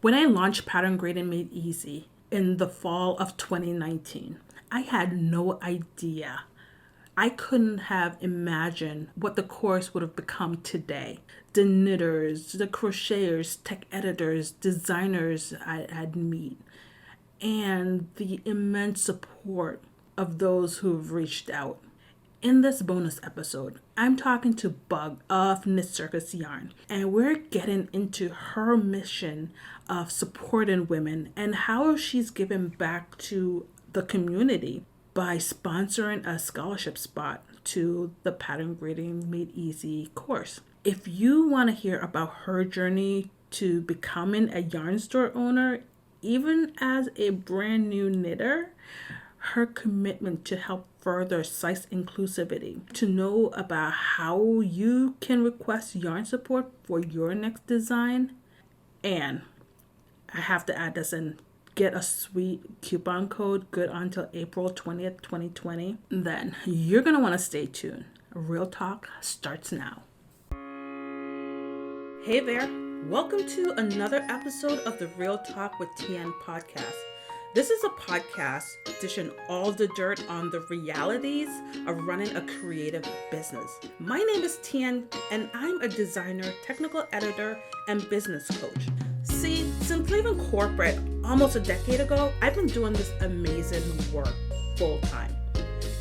When I launched Pattern Grading Made Easy in the fall of 2019, I had no idea. I couldn't have imagined what the course would have become today. The knitters, the crocheters, tech editors, designers I'd meet, and the immense support of those who've reached out. In this bonus episode, I'm talking to Bug of Knitcircus Yarn, and we're getting into her mission of supporting women and how she's given back to the community by sponsoring a scholarship spot to the Pattern Grading Made Easy course. If you want to hear about her journey to becoming a yarn store owner, even as a brand new knitter, her commitment to help further size inclusivity, to know about how you can request yarn support for your next design, and I have to add this in, get a sweet coupon code good until April 20th, 2020, then you're going to want to stay tuned. Real Talk starts now. Hey there, welcome to another episode of the Real Talk with TN podcast. This is a podcast dishing all the dirt on the realities of running a creative business. My name is Tian, and I'm a designer, technical editor, and business coach. See, since leaving corporate almost a decade ago, I've been doing this amazing work full time.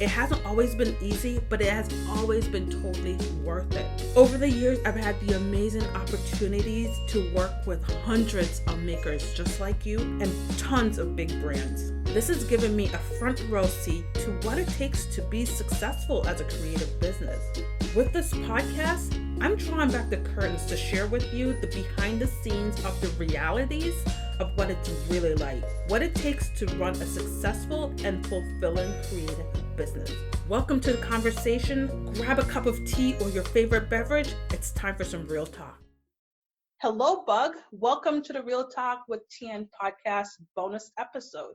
It hasn't always been easy, but it has always been totally worth it. Over the years, I've had the amazing opportunities to work with hundreds of makers just like you and tons of big brands. This has given me a front row seat to what it takes to be successful as a creative business. With this podcast, I'm drawing back the curtains to share with you the behind the scenes of the realities of what it's really like, what it takes to run a successful and fulfilling creative business. Welcome to the conversation. Grab a cup of tea or your favorite beverage. It's time for some real talk. Hello, Bug. Welcome to the Real Talk with TN podcast bonus episode.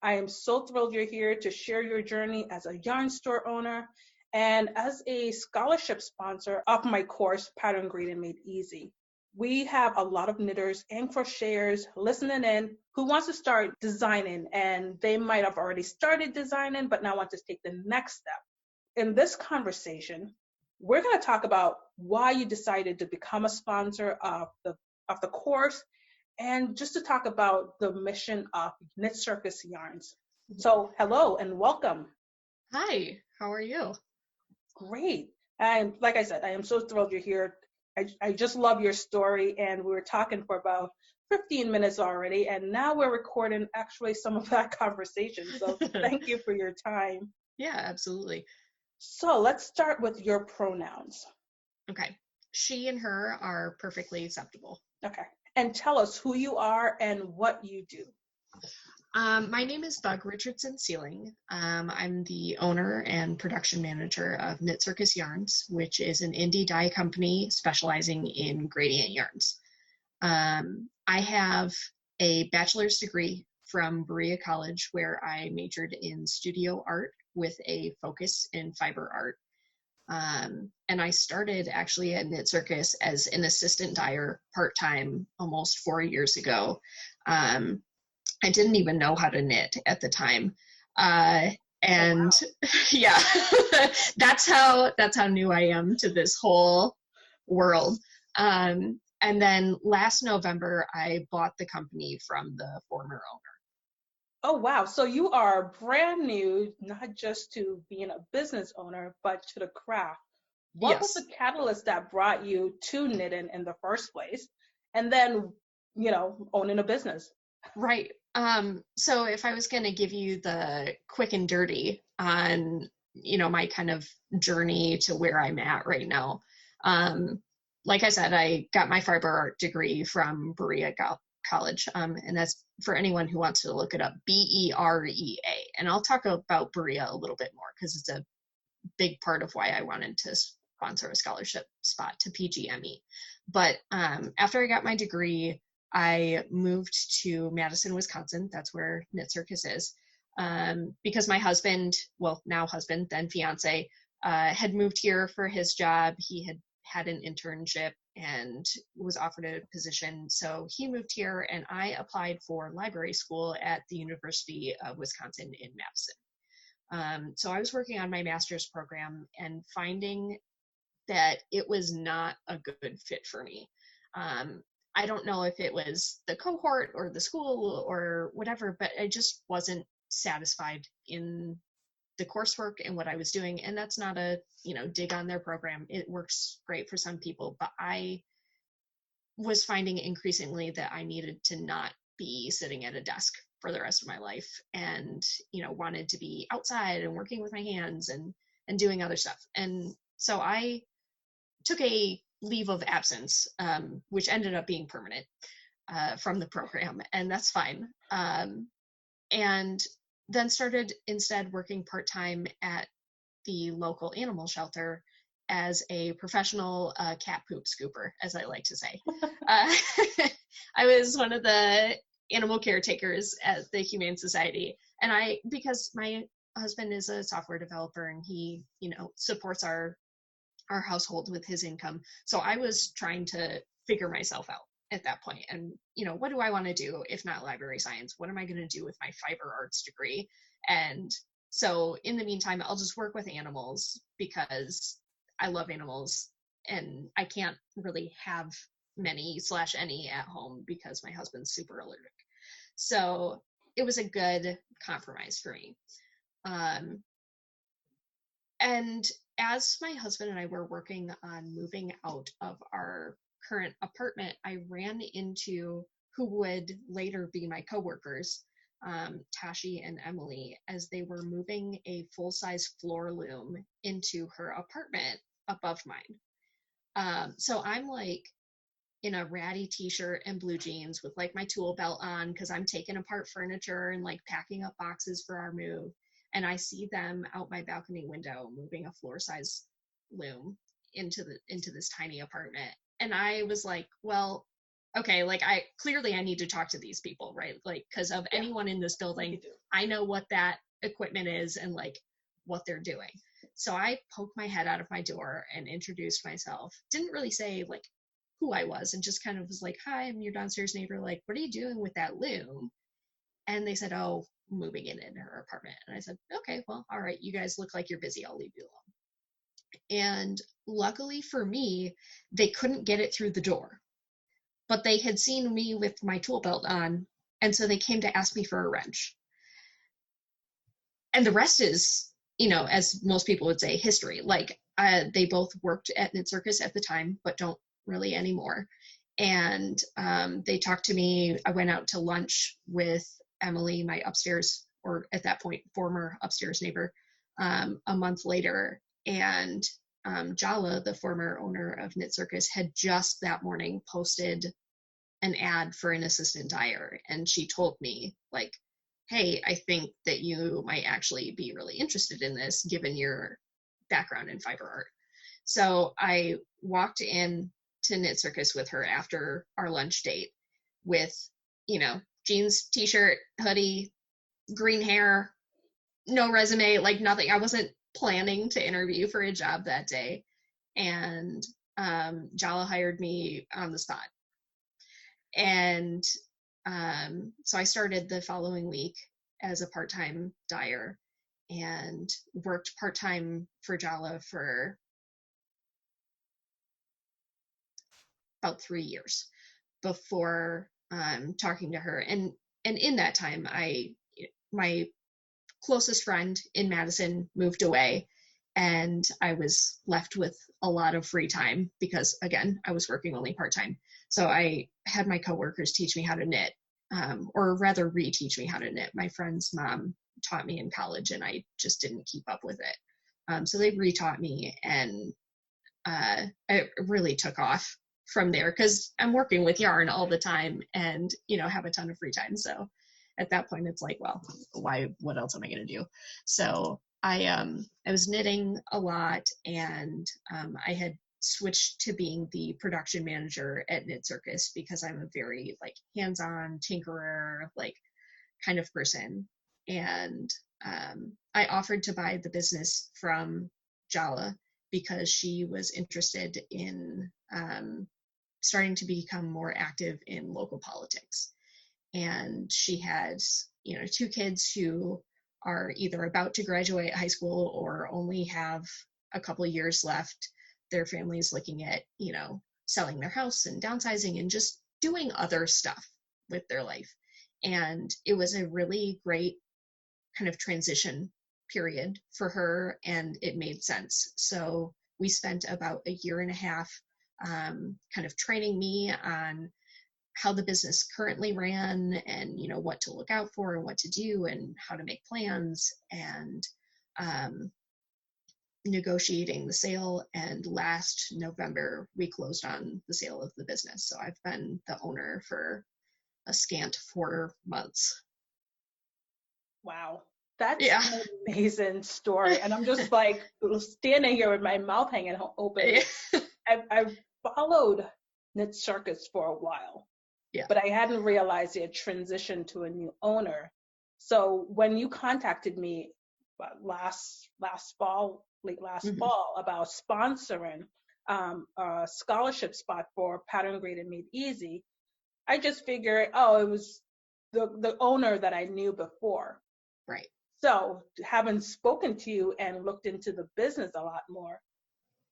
I am so thrilled you're here to share your journey as a yarn store owner and as a scholarship sponsor of my course, Pattern Grading Made Easy. We have a lot of knitters and crocheters listening in who wants to start designing, and they might have already started designing, but now want to take the next step. In this conversation, we're going to talk about why you decided to become a sponsor of the course, and just to talk about the mission of Knitcircus Yarns. So hello and welcome. Hi, how are you? Great. And like I said, I am so thrilled you're here. I just love your story, and we were talking for about 15 minutes already, and now we're recording actually some of that conversation. So thank you for your time. Yeah, absolutely. So let's start with your pronouns. Okay. She and her are perfectly acceptable. Okay. And tell us who you are and what you do. My name is Bug Richardson Sealing. I'm the owner and production manager of Knitcircus Yarns, which is an indie dye company specializing in gradient yarns. I have a bachelor's degree from Berea College, where I majored in studio art with a focus in fiber art. And I started actually at Knitcircus as an assistant dyer part-time almost 4 years ago. I didn't even know how to knit at the time. And wow. Yeah, that's how new I am to this whole world. And then last November, I bought the company from the former owner. Oh, wow. So you are brand new, not just to being a business owner, but to the craft. What was the catalyst that brought you to knitting in the first place? And then, owning a business. Right. So if I was going to give you the quick and dirty on, my kind of journey to where I'm at right now, like I said, I got my fiber art degree from Berea College, and that's for anyone who wants to look it up, Berea. And I'll talk about Berea a little bit more because it's a big part of why I wanted to sponsor a scholarship spot to PGME. But after I got my degree, I moved to Madison, Wisconsin. That's where Knitcircus is. Because my husband, well, now husband, then fiance, had moved here for his job. He had an internship and was offered a position. So he moved here, and I applied for library school at the University of Wisconsin in Madison. So I was working on my master's program and finding that it was not a good fit for me. I don't know if it was the cohort or the school or whatever, but I just wasn't satisfied in the coursework and what I was doing. And that's not a, dig on their program. It works great for some people, but I was finding increasingly that I needed to not be sitting at a desk for the rest of my life, and, wanted to be outside and working with my hands and doing other stuff. And so I took a leave of absence, which ended up being permanent, from the program, and that's fine. And then started instead working part-time at the local animal shelter as a professional cat poop scooper, as I like to say. I was one of the animal caretakers at the Humane Society, and because my husband is a software developer and he, supports our household with his income. So I was trying to figure myself out at that point. And, what do I want to do if not library science? What am I going to do with my fiber arts degree? And so in the meantime, I'll just work with animals because I love animals, and I can't really have any at home because my husband's super allergic. So it was a good compromise for me. And as my husband and I were working on moving out of our current apartment, I ran into who would later be my coworkers, Tashi and Emily, as they were moving a full-size floor loom into her apartment above mine. So I'm like in a ratty t-shirt and blue jeans with like my tool belt on because I'm taking apart furniture and like packing up boxes for our move. And I see them out my balcony window moving a floor-size loom into this tiny apartment. And I was like, well, okay, like I need to talk to these people, right? Like, because of anyone in this building, I know what that equipment is and like what they're doing. So I poked my head out of my door and introduced myself. Didn't really say like who I was, and just kind of was like, hi, I'm your downstairs neighbor. Like, what are you doing with that loom? And they said, oh, moving in her apartment. And I said, okay, well, all right, you guys look like you're busy. I'll leave you alone. And luckily for me, they couldn't get it through the door, but they had seen me with my tool belt on. And so they came to ask me for a wrench. And the rest is, as most people would say, history. Like they both worked at Knitcircus at the time, but don't really anymore. And they talked to me. I went out to lunch with Emily, my upstairs, or at that point, former upstairs neighbor, a month later. And Jala, the former owner of Knitcircus, had just that morning posted an ad for an assistant dyer. And she told me, like, hey, I think that you might actually be really interested in this, given your background in fiber art. So I walked in to Knitcircus with her after our lunch date with, jeans, t-shirt, hoodie, green hair, no resume, like nothing. I wasn't planning to interview for a job that day. And Jala hired me on the spot. And so I started the following week as a part-time dyer and worked part-time for Jala for about 3 years before talking to her. And in that time, my closest friend in Madison moved away, and I was left with a lot of free time because, again, I was working only part-time. So I had my coworkers teach me how to knit, or rather reteach me how to knit. My friend's mom taught me in college, and I just didn't keep up with it. So they retaught me, and it really took off from there because I'm working with yarn all the time and, have a ton of free time. So at that point it's like, well, what else am I going to do? So I was knitting a lot, and I had switched to being the production manager at Knitcircus because I'm a very like hands-on tinkerer, like kind of person. And I offered to buy the business from Jala because she was interested in starting to become more active in local politics. And she had, you know, 2 kids who are either about to graduate high school or only have a couple of years left. Their family's looking at, you know, selling their house and downsizing and just doing other stuff with their life. And it was a really great kind of transition period for her, and it made sense. So we spent about a year and a half kind of training me on how the business currently ran, and, you know, what to look out for and what to do and how to make plans, and negotiating the sale. And last November we closed on the sale of the business. So I've been the owner for a scant 4 months. Wow, that's Yeah. an amazing story. And I'm just like standing here with my mouth hanging open. I've followed Knitcircus for a while, but I hadn't realized they had transitioned to a new owner. So when you contacted me last fall about sponsoring a scholarship spot for Pattern Graded Made Easy, I just figured, oh, it was the owner that I knew before. Right. So having spoken to you and looked into the business a lot more,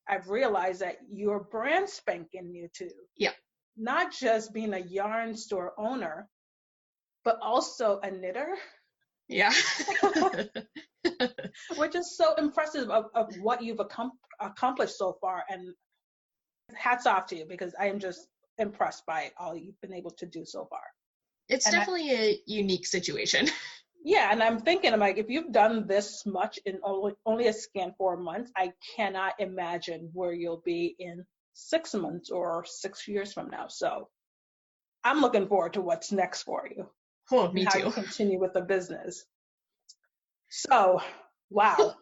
I've realized that you're brand spanking new too. Yeah. Not just being a yarn store owner, but also a knitter. Yeah. Which is so impressive of what you've accomplished so far. And hats off to you, because I am just impressed by all you've been able to do so far. It's definitely a unique situation. Yeah, and I'm like, if you've done this much in only a scant 4 months, I cannot imagine where you'll be in 6 months or 6 years from now. So I'm looking forward to what's next for you. Oh, me how too. You continue with the business. So, wow.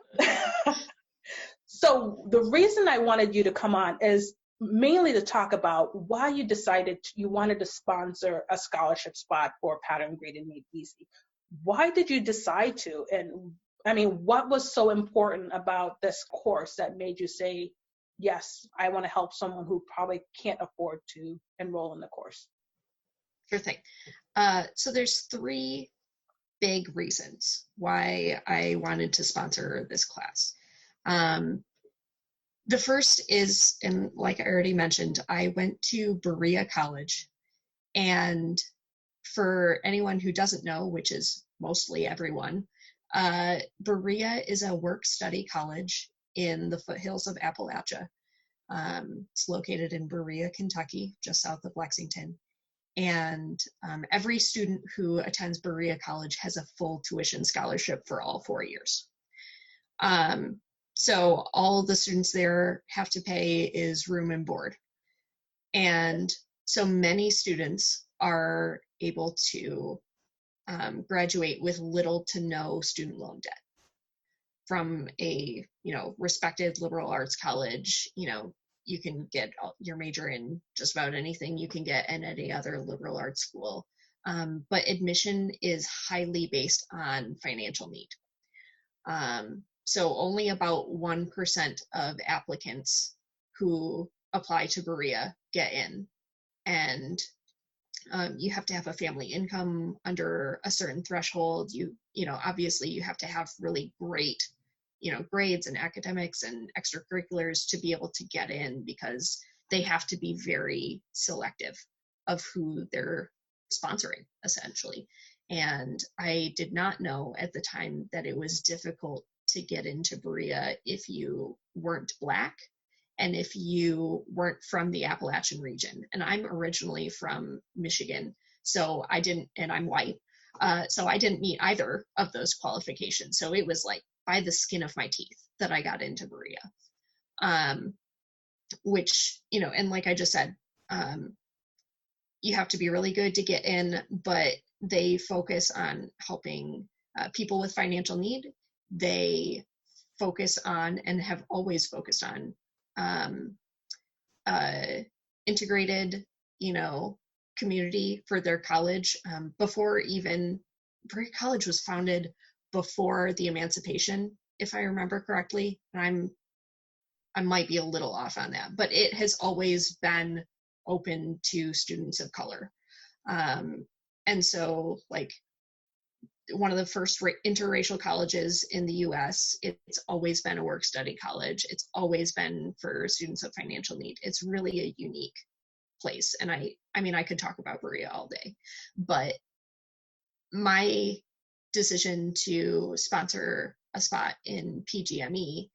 So the reason I wanted you to come on is mainly to talk about why you decided you wanted to sponsor a scholarship spot for Pattern Graded Made Easy. Why did you decide to? And I mean, what was so important about this course that made you say, yes, I want to help someone who probably can't afford to enroll in the course? Sure thing. So there's 3 big reasons why I wanted to sponsor this class. The first is, and like I already mentioned, I went to Berea College, and for anyone who doesn't know, which is mostly everyone, Berea is a work-study college in the foothills of Appalachia. It's located in Berea, Kentucky, just south of Lexington. And every student who attends Berea College has a full tuition scholarship for all 4 years. So all the students there have to pay is room and board. And so many students are able to graduate with little to no student loan debt from a, you know, respected liberal arts college. You know, you can get your major in just about anything you can get in any other liberal arts school. But admission is highly based on financial need. So only about 1% of applicants who apply to Berea get in. And you have to have a family income under a certain threshold. You know, obviously you have to have really great, you know, grades and academics and extracurriculars to be able to get in, because they have to be very selective of who they're sponsoring, essentially. And I did not know at the time that it was difficult to get into Berea if you weren't Black and if you weren't from the Appalachian region. And I'm originally from Michigan, so I didn't, and I'm white, so I didn't meet either of those qualifications. So it was like by the skin of my teeth that I got into Berea, which, you know, and like I just said, you have to be really good to get in, but they focus on helping people with financial need. They focus on, and have always focused on, integrated, you know, community for their college. Before even, Berea College was founded before the emancipation, if I remember correctly. And I might be a little off on that, but it has always been open to students of color. And so like one of the first interracial colleges in the US, it's always been a work study college. It's always been for students of financial need. It's really a unique place. And I mean, I could talk about Berea all day, but my decision to sponsor a spot in PGME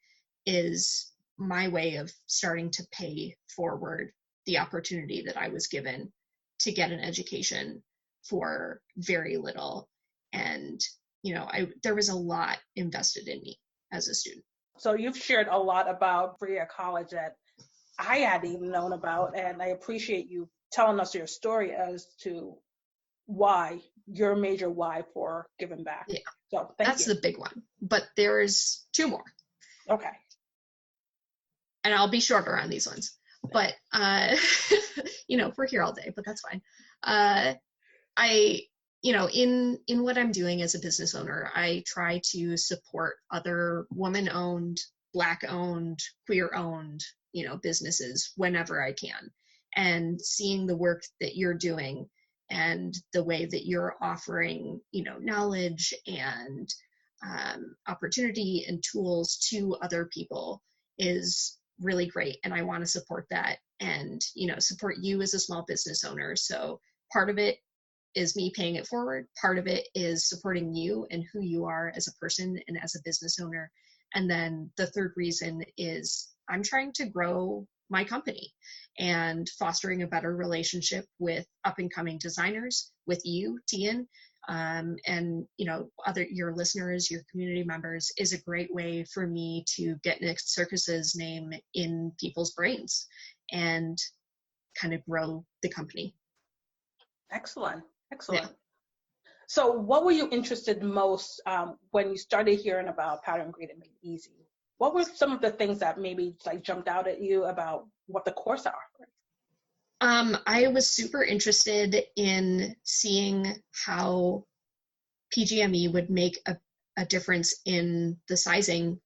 is my way of starting to pay forward the opportunity that I was given to get an education for very little. And, you know, there was a lot invested in me as a student. So you've shared a lot about Berea College that I hadn't even known about, and I appreciate you telling us your story as to why, your major why for giving back. Yeah, so that's the big one. But there's two more. Okay. And I'll be shorter on these ones. But, you know, we're here all day, but that's fine. You know, in what I'm doing as a business owner, I try to support other woman-owned, Black-owned, queer-owned, you know, businesses whenever I can. And seeing the work that you're doing and the way that you're offering, you know, knowledge and opportunity and tools to other people is really great. And I want to support that and, you know, support you as a small business owner. So part of it is me paying it forward. Part of it is supporting you and who you are as a person and as a business owner. And then the third reason is I'm trying to grow my company and fostering a better relationship with up and coming designers, with you, Tian, and, you know, your listeners, your community members is a great way for me to get Knitcircus's name in people's brains and kind of grow the company. Excellent. Yeah. So what were you interested most when you started hearing about Pattern Graded Made Easy? What were some of the things that maybe like jumped out at you about what the course offers? I was super interested in seeing how PGME would make a difference in the sizing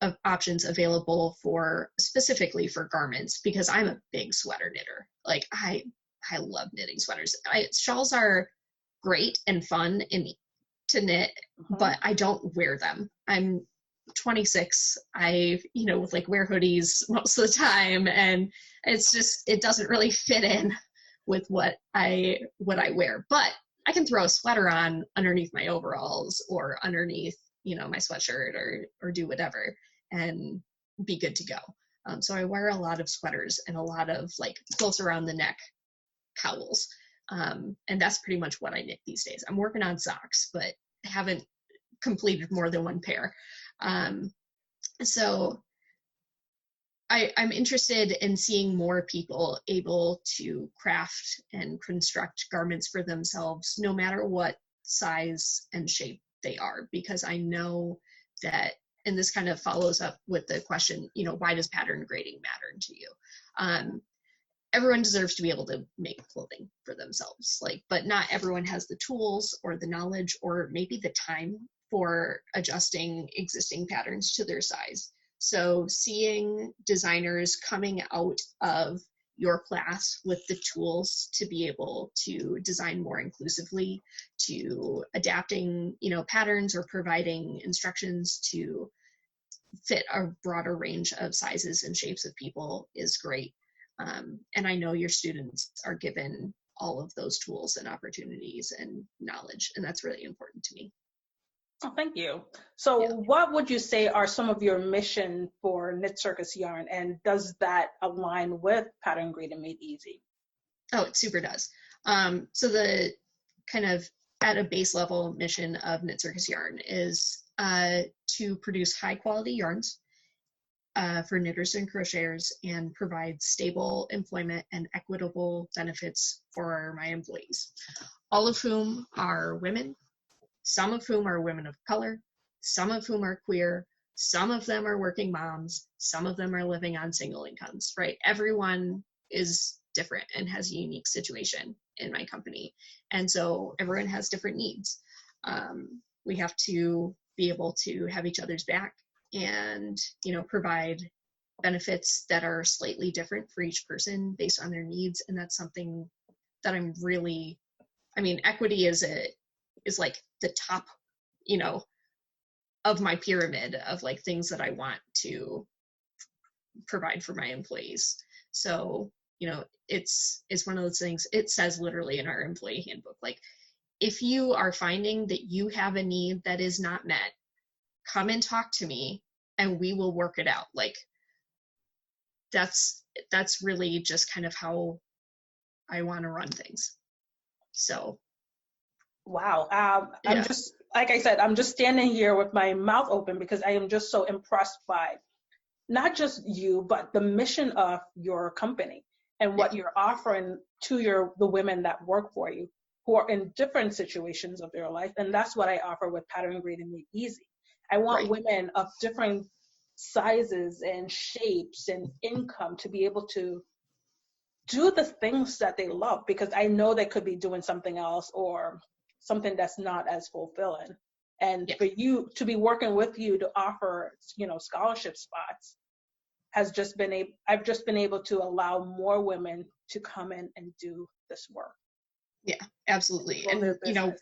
of options available for specifically for garments, because I'm a big sweater knitter. Like I love knitting sweaters. Shawls are great and fun to knit, but I don't wear them. I'm 26. I, you know, like wear hoodies most of the time, and it's just, it doesn't really fit in with what I wear. But I can throw a sweater on underneath my overalls or underneath, you know, my sweatshirt or do whatever and be good to go. So I wear a lot of sweaters and a lot of like close around the neck cowls. And that's pretty much what I knit these days. I'm working on socks, but I haven't completed more than one pair. So I'm interested in seeing more people able to craft and construct garments for themselves, no matter what size and shape they are, because I know that, and this kind of follows up with the question, you know, why does pattern grading matter to you? Everyone deserves to be able to make clothing for themselves, but not everyone has the tools or the knowledge or maybe the time for adjusting existing patterns to their size. So seeing designers coming out of your class with the tools to be able to design more inclusively, to adapting, you know, patterns or providing instructions to fit a broader range of sizes and shapes of people is great. And I know your students are given all of those tools and opportunities and knowledge, and that's really important to me. Oh, thank you. So what would you say are some of your mission for Knitcircus yarn, and does that align with Pattern Graded Made Easy? Oh, it super does. So the kind of at a base level mission of Knitcircus yarn is to produce high quality yarns for knitters and crocheters and provide stable employment and equitable benefits for my employees, all of whom are women, some of whom are women of color, some of whom are queer, some of them are working moms, some of them are living on single incomes, right? Everyone is different and has a unique situation in my company. And so everyone has different needs. We have to be able to have each other's back and, you know, provide benefits that are slightly different for each person based on their needs. And that's something that I'm really, I mean, equity is like the top, you know, of my pyramid of like things that I want to provide for my employees. So, you know, it's one of those things. It says literally in our employee handbook, like, if you are finding that you have a need that is not met, come and talk to me and we will work it out. Like, that's really just kind of how I want to run things. So wow. yeah. I'm just, like I said, I'm just standing here with my mouth open because I am just so impressed by not just you, but the mission of your company and what you're offering to the women that work for you, who are in different situations of their life. And that's what I offer with Pattern Grade and Made Easy. I want women of different sizes and shapes and income to be able to do the things that they love, because I know they could be doing something else or something that's not as fulfilling. And for you to be working with you to offer, you know, scholarship spots I've just been able to allow more women to come in and do this work. Yeah, absolutely. And, you know,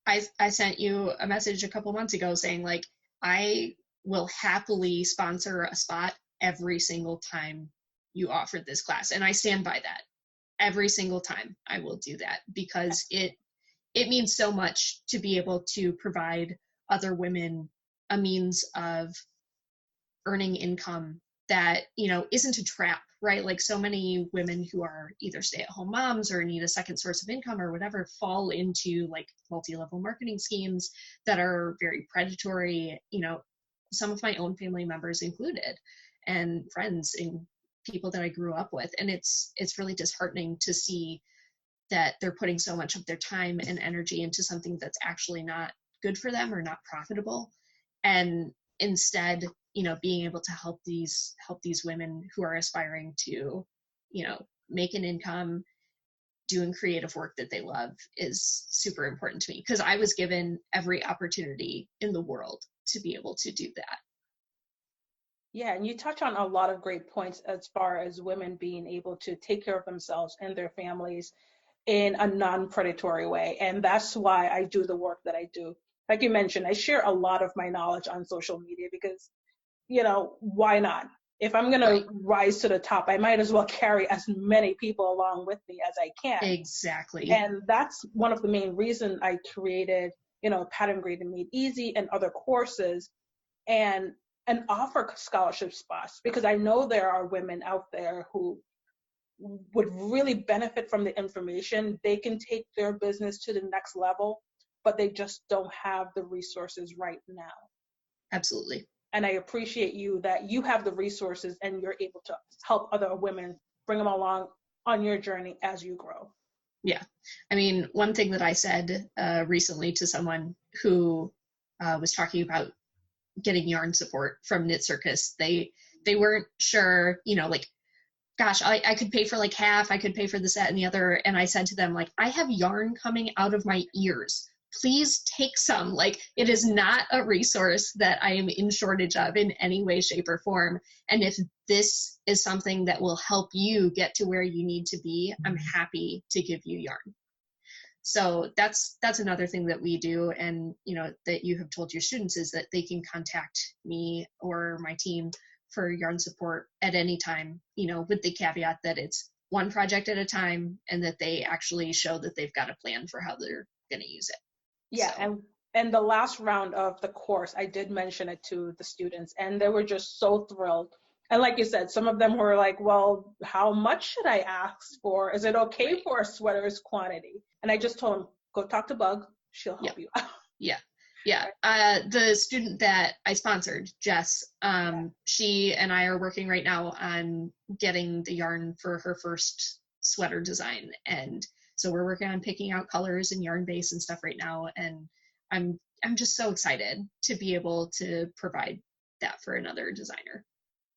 I sent you a message a couple months ago saying, like, I will happily sponsor a spot every single time you offer this class. And I stand by that. Every single time I will do that, because it means so much to be able to provide other women a means of earning income that, you know, isn't a trap, right? Like, so many women who are either stay-at-home moms or need a second source of income or whatever fall into like multi-level marketing schemes that are very predatory, you know, some of my own family members included, and friends and people that I grew up with. And it's really disheartening to see that they're putting so much of their time and energy into something that's actually not good for them or not profitable. And instead, you know, being able to help these women who are aspiring to, you know, make an income doing creative work that they love is super important to me, because I was given every opportunity in the world to be able to do that. Yeah, and you touch on a lot of great points as far as women being able to take care of themselves and their families in a non-predatory way. And that's why I do the work that I do. Like you mentioned, I share a lot of my knowledge on social media because, you know, why not? If I'm going to rise to the top, I might as well carry as many people along with me as I can. Exactly. And that's one of the main reasons I created, you know, Pattern Grade and Made Easy and other courses, and offer scholarship spots, because I know there are women out there who would really benefit from the information. They can take their business to the next level, but they just don't have the resources right now. Absolutely. And I appreciate you that you have the resources and you're able to help other women, bring them along on your journey as you grow. Yeah. I mean, one thing that I said recently to someone who was talking about getting yarn support from Knitcircus, they weren't sure, you know, like, gosh, I could pay for like half, I could pay for this, that, and the other. And I said to them, like, I have yarn coming out of my ears. Please take some. Like, it is not a resource that I am in shortage of in any way, shape, or form. And if this is something that will help you get to where you need to be, I'm happy to give you yarn. So that's another thing that we do, and, you know, that you have told your students, is that they can contact me or my team for yarn support at any time, you know, with the caveat that it's one project at a time and that they actually show that they've got a plan for how they're going to use it. Yeah. So. And the last round of the course, I did mention it to the students, and they were just so thrilled. And like you said, some of them were like, well, how much should I ask for? Is it okay for a sweater's quantity? And I just told them, go talk to Bug. She'll help you out. Yeah. Yeah. The student that I sponsored, Jess, she and I are working right now on getting the yarn for her first sweater design. And so we're working on picking out colors and yarn base and stuff right now. And I'm just so excited to be able to provide that for another designer.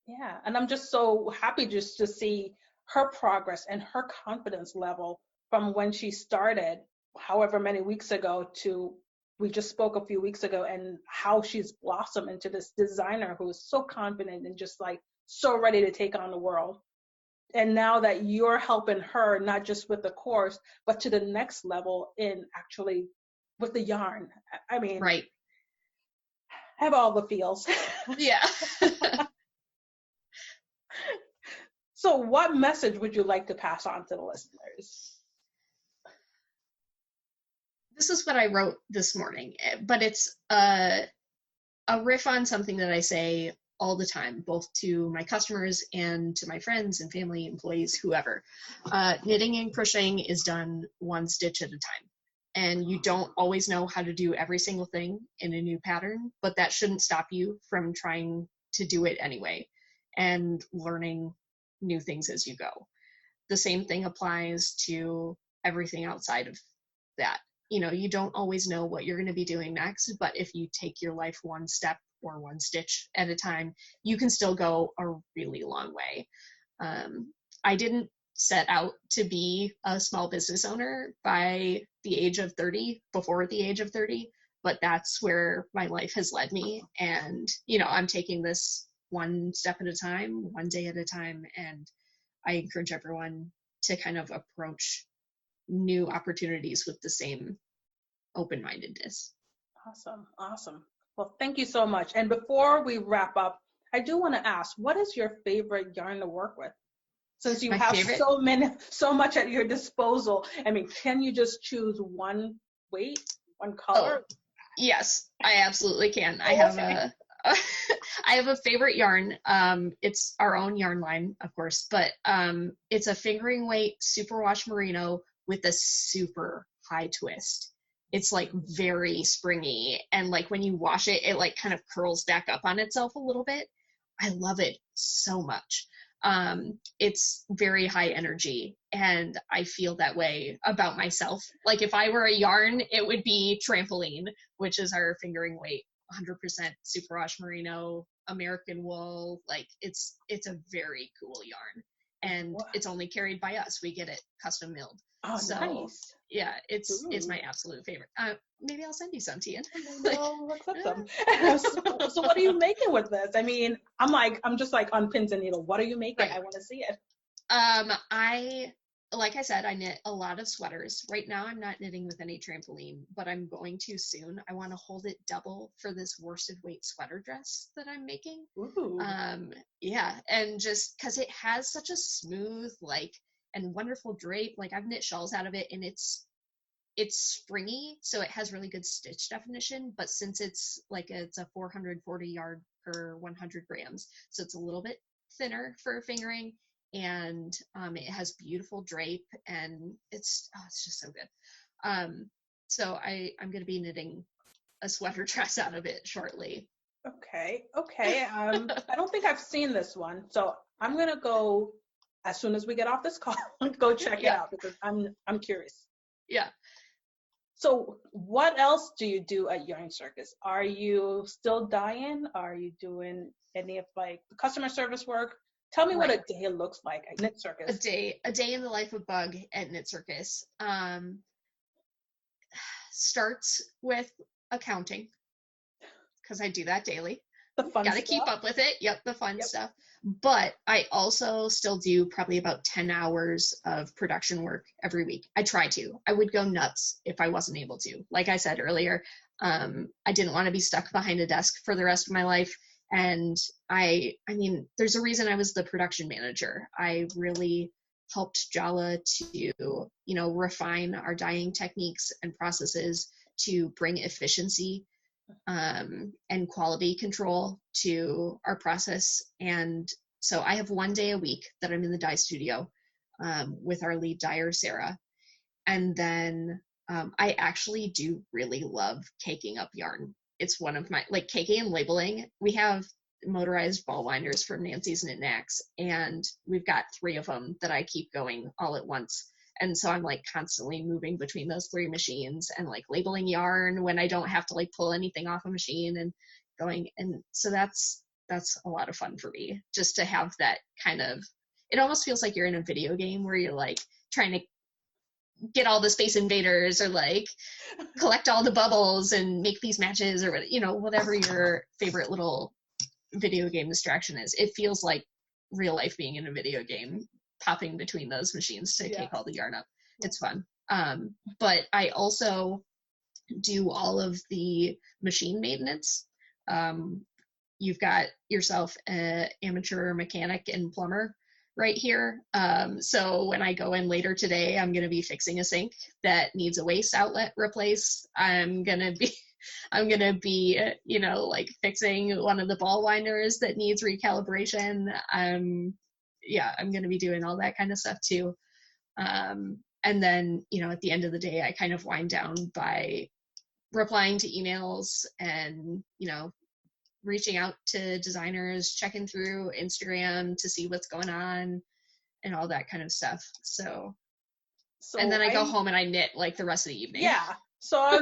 Yeah. And I'm just so happy just to see her progress and her confidence level from when she started, however many weeks ago, to we just spoke a few weeks ago, and how she's blossomed into this designer who is so confident and just like so ready to take on the world. And now that you're helping her, not just with the course, but to the next level in actually with the yarn. I mean, right. I have all the feels. Yeah. So what message would you like to pass on to the listeners? This is what I wrote this morning, but it's a riff on something that I say all the time, both to my customers and to my friends and family, employees, whoever. Knitting and crocheting is done one stitch at a time. And you don't always know how to do every single thing in a new pattern, but that shouldn't stop you from trying to do it anyway and learning new things as you go. The same thing applies to everything outside of that. You know, you don't always know what you're going to be doing next, but if you take your life one step or one stitch at a time, you can still go a really long way. I didn't set out to be a small business owner by the age of 30, before the age of 30, but that's where my life has led me. And, you know, I'm taking this one step at a time, one day at a time, and I encourage everyone to kind of approach new opportunities with the same open-mindedness. Awesome. Well, thank you so much. And before we wrap up, I do want to ask, what is your favorite yarn to work with? Since you have so much at your disposal, I mean, can you just choose one weight, one color? Oh, yes, I absolutely can. I have a favorite yarn. It's our own yarn line, of course, but it's a fingering weight superwash merino with a super high twist. It's like very springy, and like when you wash it, it like kind of curls back up on itself a little bit. I love it so much. It's very high energy, and I feel that way about myself. Like if I were a yarn, it would be Trampoline, which is our fingering weight, 100% superwash merino, American wool. Like it's a very cool yarn, and it's only carried by us. We get it custom milled. Oh, so, nice. Yeah, it's my absolute favorite. Maybe I'll send you some, Tian. I'll accept them. So what are you making with this? I mean, I'm just like on pins and needles. What are you making? Right. I want to see it. Like I said, I knit a lot of sweaters. Right now I'm not knitting with any Trampoline, but I'm going to soon. I want to hold it double for this worsted weight sweater dress that I'm making. Ooh. Yeah, and just because it has such a smooth, like, and wonderful drape. Like I've knit shawls out of it, and it's springy, so it has really good stitch definition, but since it's a 440 yard per 100 grams, so it's a little bit thinner for fingering, and it has beautiful drape, and it's just so good. So I'm going to be knitting a sweater dress out of it shortly. Okay. I don't think I've seen this one, so I'm going to go as soon as we get off this call, go check it out, because I'm curious. Yeah. So what else do you do at Yarn Circus? Are you still dyeing? Are you doing any of like the customer service work? Tell me what a day looks like at Knitcircus. A day in the life of Bug at Knitcircus. Starts with accounting, because I do that daily. The fun Gotta stuff. keep up with it. Yep, the fun stuff. But I also still do probably about 10 hours of production work every week. I try to. I would go nuts if I wasn't able to. Like I said earlier, I didn't want to be stuck behind a desk for the rest of my life. And I mean, there's a reason I was the production manager. I really helped Jala to, refine our dyeing techniques and processes to bring efficiency and quality control to our process. And so I have one day a week that I'm in the dye studio with our lead dyer, Sarah. And then I actually do really love caking up yarn. It's one of my, like, caking and labeling. We have motorized ball winders from Nancy's Knit Knacks, and we've got 3 of them that I keep going all at once. And so I'm like constantly moving between those 3 machines and like labeling yarn when I don't have to like pull anything off a machine and going. And so that's a lot of fun for me, just to have that kind of, it almost feels like you're in a video game where you're like trying to get all the Space Invaders or like collect all the bubbles and make these matches or, whatever your favorite little video game distraction is. It feels like real life being in a video game, popping between those machines to take all the yarn up. It's fun. But I also do all of the machine maintenance. You've got yourself an amateur mechanic and plumber right here. So when I go in later today, I'm going to be fixing a sink that needs a waste outlet replaced. I'm going to be, you know, like fixing one of the ball winders that needs recalibration. I'm going to be doing all that kind of stuff too. And then, you know, at the end of the day, I kind of wind down by replying to emails and, you know, reaching out to designers, checking through Instagram to see what's going on and all that kind of stuff. So and then I go home and I knit like the rest of the evening. Yeah. So I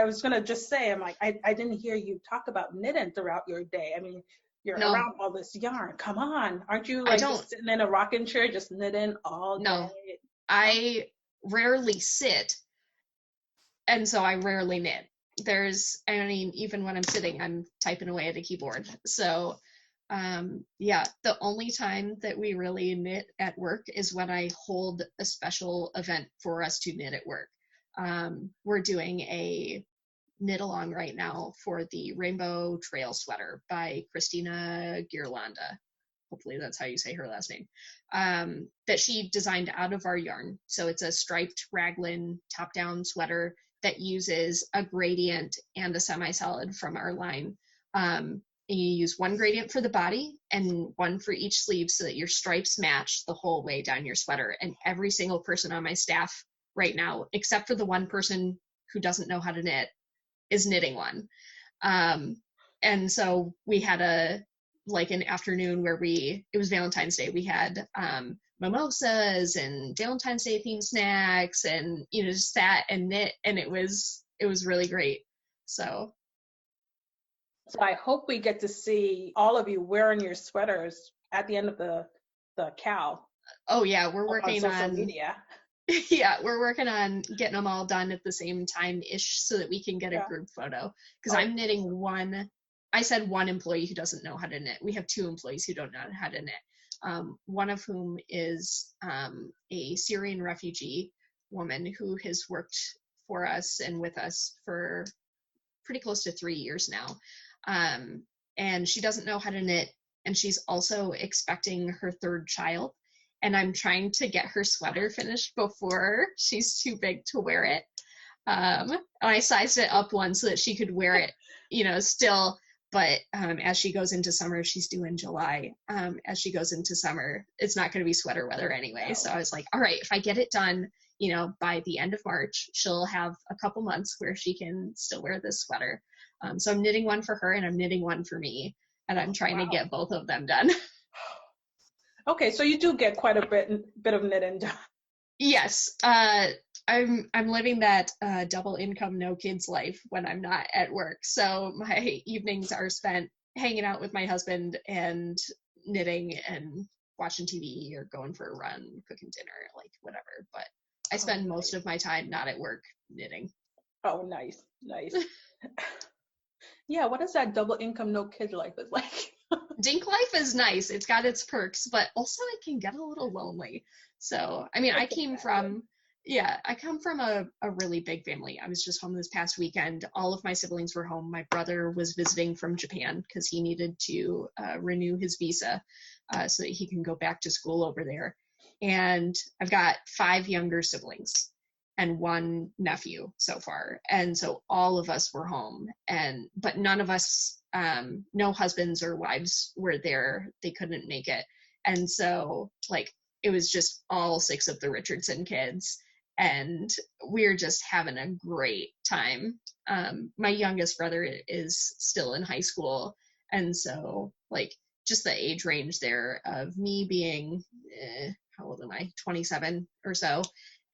was going to just say, I'm like, I didn't hear you talk about knitting throughout your day. I mean, you're around all this yarn. Come on. Aren't you like just sitting in a rocking chair just knitting all day? No, I rarely sit. And so I rarely knit. Even when I'm sitting, I'm typing away at a keyboard. So, the only time that we really knit at work is when I hold a special event for us to knit at work. We're doing a knit along right now for the Rainbow Trail Sweater by Christina Ghirlanda. Hopefully that's how you say her last name. That she designed out of our yarn. So it's a striped raglan top-down sweater that uses a gradient and a semi-solid from our line. And you use one gradient for the body and one for each sleeve so that your stripes match the whole way down your sweater. And every single person on my staff right now, except for the one person who doesn't know how to knit, is knitting one. And so we had an afternoon where it was Valentine's Day. We had mimosas and Valentine's Day themed snacks and, you know, just sat and knit, and it was really great. So I hope we get to see all of you wearing your sweaters at the end of the cow. Oh yeah, we're working on social media. Yeah, we're working on getting them all done at the same time-ish so that we can get a group photo. Because I'm knitting one employee who doesn't know how to knit. We have 2 employees who don't know how to knit. One of whom is a Syrian refugee woman who has worked for us and with us for pretty close to 3 years now. And she doesn't know how to knit, and she's also expecting her 3rd child. And I'm trying to get her sweater finished before she's too big to wear it. And I sized it up one so that she could wear it, you know, still. But as she goes into summer, she's due in July. As she goes into summer, it's not going to be sweater weather anyway. So I was like, all right, if I get it done, you know, by the end of March, she'll have a couple months where she can still wear this sweater. So I'm knitting one for her and I'm knitting one for me. And I'm trying to get both of them done. Okay, so you do get quite a bit of knitting done. Yes, I'm living that double income, no kids life when I'm not at work. So my evenings are spent hanging out with my husband and knitting and watching TV or going for a run, cooking dinner, like whatever. But I spend most of my time not at work knitting. Oh, nice. Yeah, what is that double income, no kid life is like? Dink life is nice. It's got its perks, but also it can get a little lonely. So, I mean, I come from a really big family. I was just home this past weekend. All of my siblings were home. My brother was visiting from Japan because he needed to renew his visa so that he can go back to school over there. And I've got 5 younger siblings and 1 nephew so far. And so all of us were home, but none of us, no husbands or wives were there. They couldn't make it. And so like, it was just all 6 of the Richardson kids, and we're just having a great time. My youngest brother is still in high school, and so like just the age range there of me being, how old am I, 27 or so,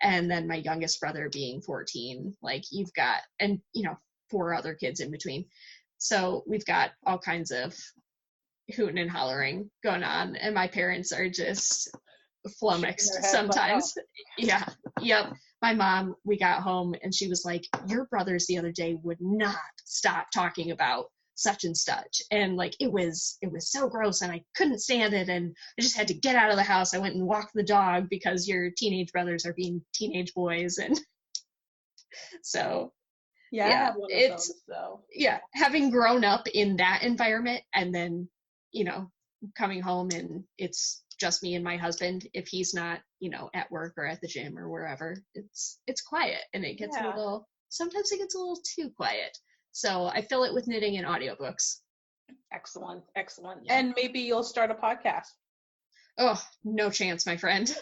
and then my youngest brother being 14, like you've got, and you know, 4 other kids in between. So we've got all kinds of hooting and hollering going on, and my parents are just flummoxed sometimes. Yeah. Yep. My mom, we got home and she was like, your brothers the other day would not stop talking about such and such. And like, it was so gross and I couldn't stand it. And I just had to get out of the house. I went and walked the dog because your teenage brothers are being teenage boys. And so, yeah, I have one of those, so. Yeah, having grown up in that environment and then, coming home and it's just me and my husband, if he's not, at work or at the gym or wherever, it's quiet, and it gets sometimes it gets a little too quiet. So I fill it with knitting and audiobooks. Excellent. Yeah. And maybe you'll start a podcast. Oh, no chance, my friend.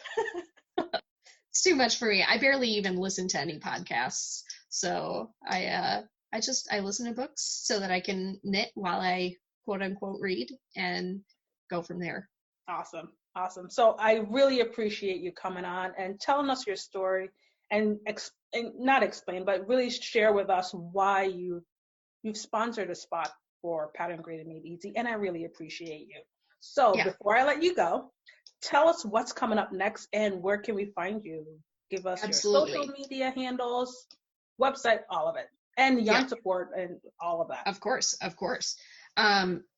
It's too much for me. I barely even listen to any podcasts. So I listen to books so that I can knit while I quote unquote read and go from there. Awesome. So I really appreciate you coming on and telling us your story and not explain, but really share with us why you've sponsored a spot for Pattern Graded Made Easy, and I really appreciate you. So before I let you go, tell us what's coming up next and where can we find you? Give us your social media handles, website, all of it, and yarn support and all of that. Of course.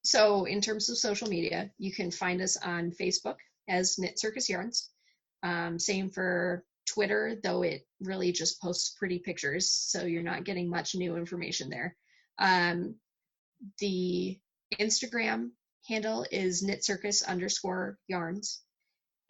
So in terms of social media, you can find us on Facebook as Knitcircus Yarns. Same for Twitter, though it really just posts pretty pictures, so you're not getting much new information there. The Instagram handle is Knitcircus_yarns,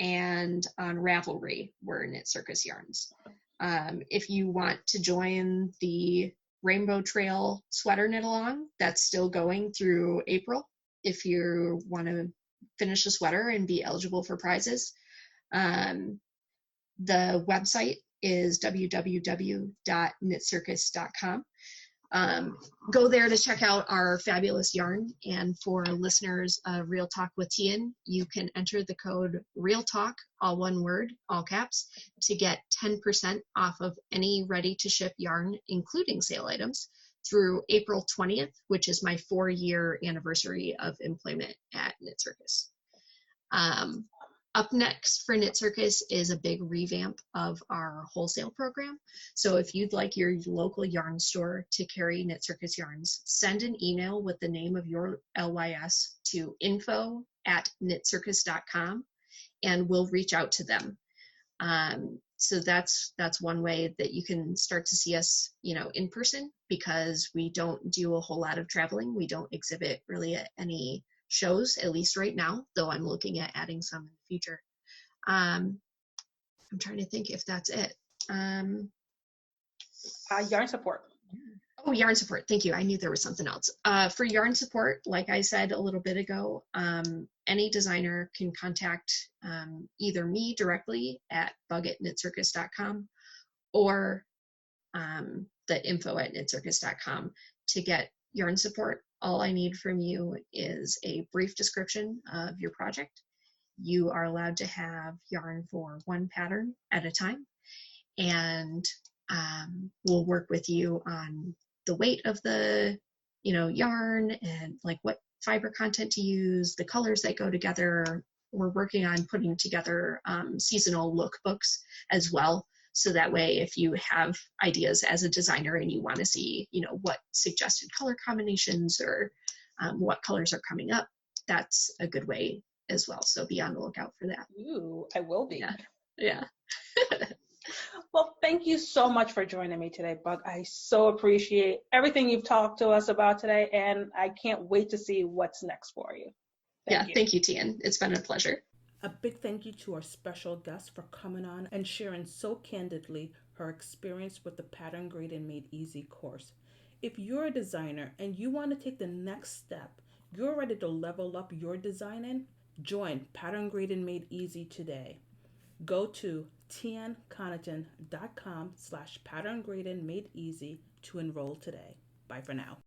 and on Ravelry, we're Knitcircus Yarns. If you want to join the Rainbow Trail sweater knit along, that's still going through April. If you want to finish a sweater and be eligible for prizes, the website is www.knitcircus.com. Go there to check out our fabulous yarn. And for listeners of Real Talk with Tian, you can enter the code Real Talk, all one word, all caps, to get 10% off of any ready to ship yarn, including sale items, through April 20th, which is my 4-year anniversary of employment at Knitcircus. Up next for Knitcircus is a big revamp of our wholesale program. So if you'd like your local yarn store to carry Knitcircus yarns, send an email with the name of your LYS to info@knitcircus.com and we'll reach out to them. So that's one way that you can start to see us, in person, because we don't do a whole lot of traveling. We don't exhibit really at any shows, at least right now, though I'm looking at adding some in the future. I'm trying to think if that's it. Yarn support. Oh, yarn support. Thank you. I knew there was something else. For yarn support, like I said a little bit ago, any designer can contact either me directly at bug@knitcircus.com or the info@knitcircus.com to get yarn support. All I need from you is a brief description of your project. You are allowed to have yarn for one pattern at a time, and we'll work with you on the weight of the yarn and like what fiber content to use, the colors that go together. We're working on putting together seasonal lookbooks as well. So that way, if you have ideas as a designer and you want to see, what suggested color combinations or what colors are coming up, that's a good way as well. So be on the lookout for that. Ooh, I will be. Yeah. Well, thank you so much for joining me today, Bug. I so appreciate everything you've talked to us about today, and I can't wait to see what's next for you. Thank you, Tian. It's been a pleasure. A big thank you to our special guest for coming on and sharing so candidly her experience with the Pattern Graded Made Easy course. If you're a designer and you want to take the next step, you're ready to level up your designing, join Pattern Graded Made Easy today. Go to tianconnerton.com/pattern graded made easy to enroll today. Bye for now.